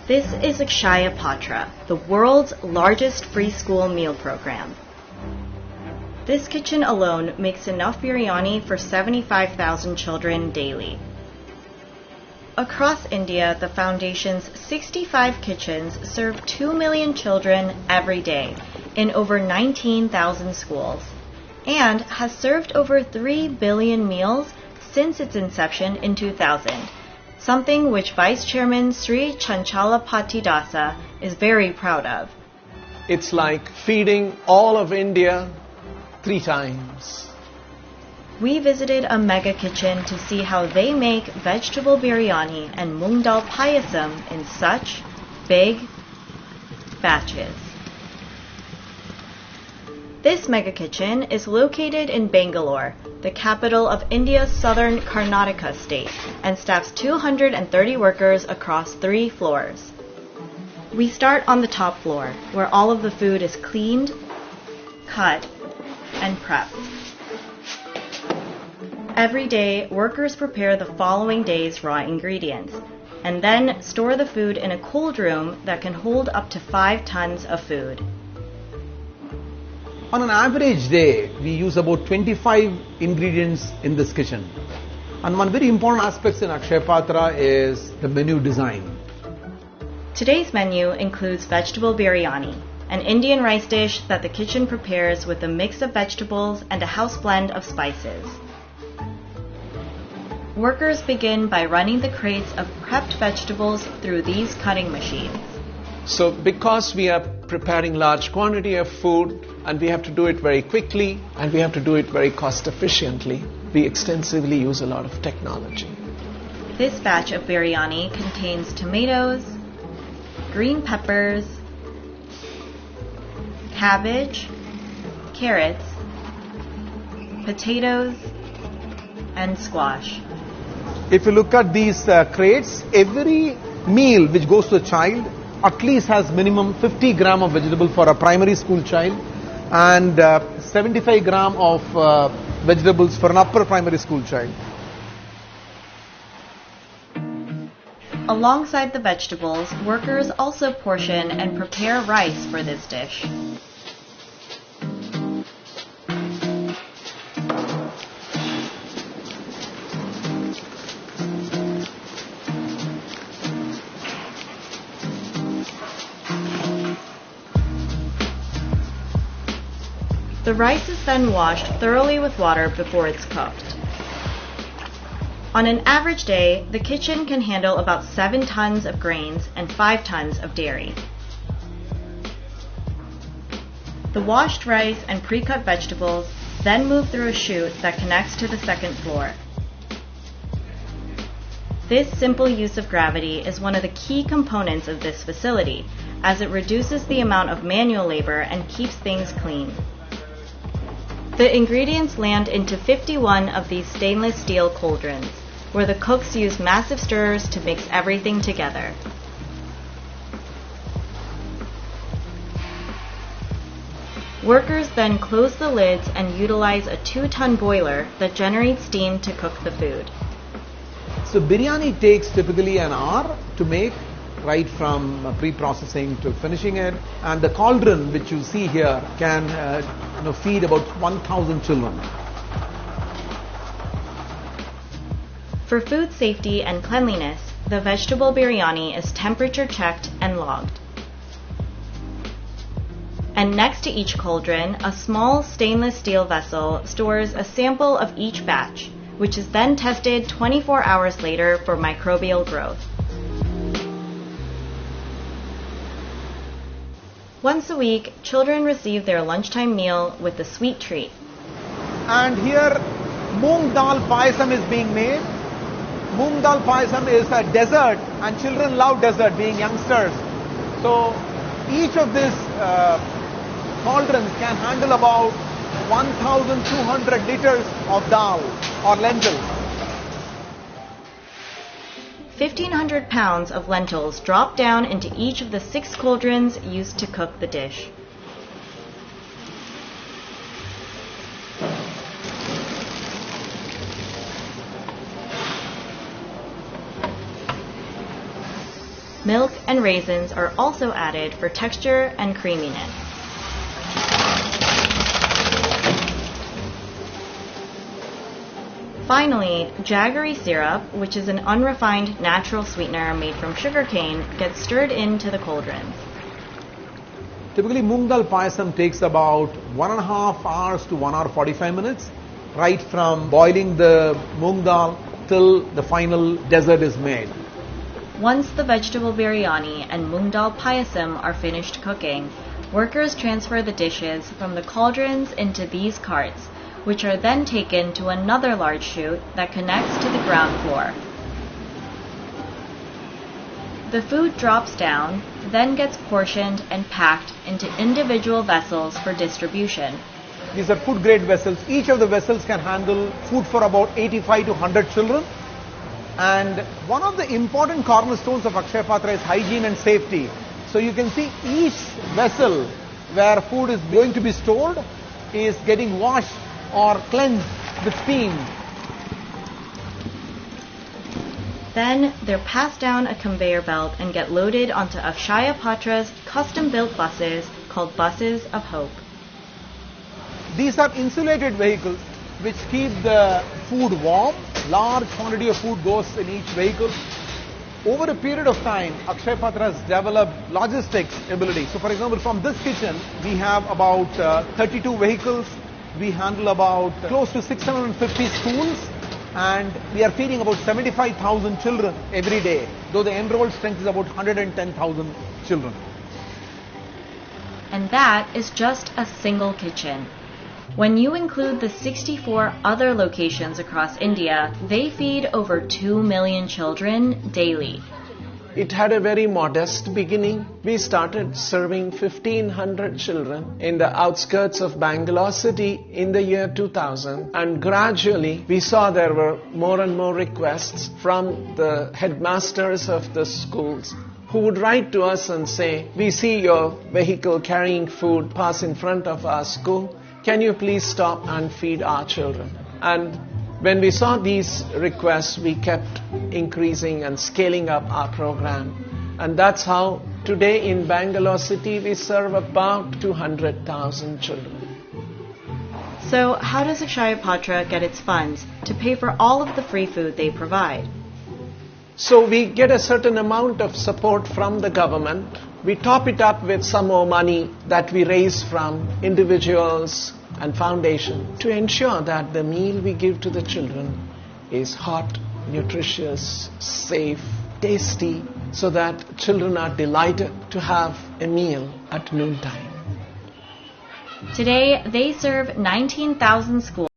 This is Akshaya Patra, the world's largest free school meal program. This kitchen alone makes enough biryani for 75,000 children daily. Across India, the Foundation's 65 kitchens serve 2 million children every day in over 19,000 schools and has served over 3 billion meals since its inception in 2000, something which Vice Chairman Sri Chanchalapati Dasa is very proud of. It's like feeding all of India 3 times. We visited a mega kitchen to see how they make vegetable biryani and moong dal payasam in such big batches. This mega kitchen is located in Bangalore, the capital of India's southern Karnataka state, and staffs 230 workers across 3 floors. We start on the top floor, where all of the food is cleaned, cut, and prepped. Every day, workers prepare the following day's raw ingredients, and then store the food in a cold room that can hold up to 5 tons of food. On an average day, we use about 25 ingredients in this kitchen. And one very important aspect in Akshaya Patra is the menu design. Today's menu includes vegetable biryani, an Indian rice dish that the kitchen prepares with a mix of vegetables and a house blend of spices. Workers begin by running the crates of prepped vegetables through these cutting machines. So because we are preparing large quantity of food and we have to do it very quickly and we have to do it very cost efficiently, we extensively use a lot of technology. This batch of biryani contains tomatoes, green peppers, cabbage, carrots, potatoes, and squash. If you look at these crates, every meal which goes to a child at least has minimum 50 gram of vegetable for a primary school child and 75 gram of vegetables for an upper primary school child. Alongside the vegetables, workers also portion and prepare rice for this dish. The rice is then washed thoroughly with water before it's cooked. On an average day, the kitchen can handle about 7 tons of grains and 5 tons of dairy. The washed rice and pre-cut vegetables then move through a chute that connects to the second floor. This simple use of gravity is one of the key components of this facility, as it reduces the amount of manual labor and keeps things clean. The ingredients land into 51 of these stainless steel cauldrons, where the cooks use massive stirrers to mix everything together. Workers then close the lids and utilize a 2-ton boiler that generates steam to cook the food. So biryani takes typically an hour to make, right from pre-processing to finishing it, and the cauldron which you see here can feed about 1,000 children. For food safety and cleanliness, the vegetable biryani is temperature checked and logged. And next to each cauldron, a small stainless steel vessel stores a sample of each batch, which is then tested 24 hours later for microbial growth. Once a week, children receive their lunchtime meal with a sweet treat. And here, moong dal payasam is being made. Moong dal payasam is a dessert, and children love dessert, being youngsters. So each of these cauldrons can handle about 1,200 liters of dal or lentils. 1,500 pounds of lentils drop down into each of the 6 cauldrons used to cook the dish. Milk and raisins are also added for texture and creaminess. Finally, jaggery syrup, which is an unrefined natural sweetener made from sugarcane, gets stirred into the cauldrons. Typically, moong dal payasam takes about 1.5 hours to 1 hour 45 minutes, right from boiling the moong dal till the final dessert is made. Once the vegetable biryani and moong dal payasam are finished cooking, workers transfer the dishes from the cauldrons into these carts, which are then taken to another large chute that connects to the ground floor. The food drops down, then gets portioned and packed into individual vessels for distribution. These are food grade vessels. Each of the vessels can handle food for about 85 to 100 children. And one of the important cornerstones of Akshaya Patra is hygiene and safety. So you can see each vessel where food is going to be stored is getting washed or cleansed with steam. Then they're passed down a conveyor belt and get loaded onto Akshaya Patra's custom-built buses called Buses of Hope. These are insulated vehicles which keep the food warm. Large quantity of food goes in each vehicle. Over a period of time, Akshaya Patra has developed logistics ability. So for example, from this kitchen, we have about 32 vehicles. We handle about close to 650 schools, and we are feeding about 75,000 children every day, though the enrolled strength is about 110,000 children. And that is just a single kitchen. When you include the 64 other locations across India, they feed over 2 million children daily. It had a very modest beginning. We started serving 1,500 children in the outskirts of Bangalore city in the year 2000, and gradually we saw there were more and more requests from the headmasters of the schools who would write to us and say, "We see your vehicle carrying food pass in front of our school. Can you please stop and feed our children?" And when we saw these requests, we kept increasing and scaling up our program. And that's how today in Bangalore city we serve about 200,000 children. So how does Akshaya Patra get its funds to pay for all of the free food they provide? So we get a certain amount of support from the government. We top it up with some more money that we raise from individuals and foundation to ensure that the meal we give to the children is hot, nutritious, safe, tasty, so that children are delighted to have a meal at noontime. Today, they serve 19,000 schools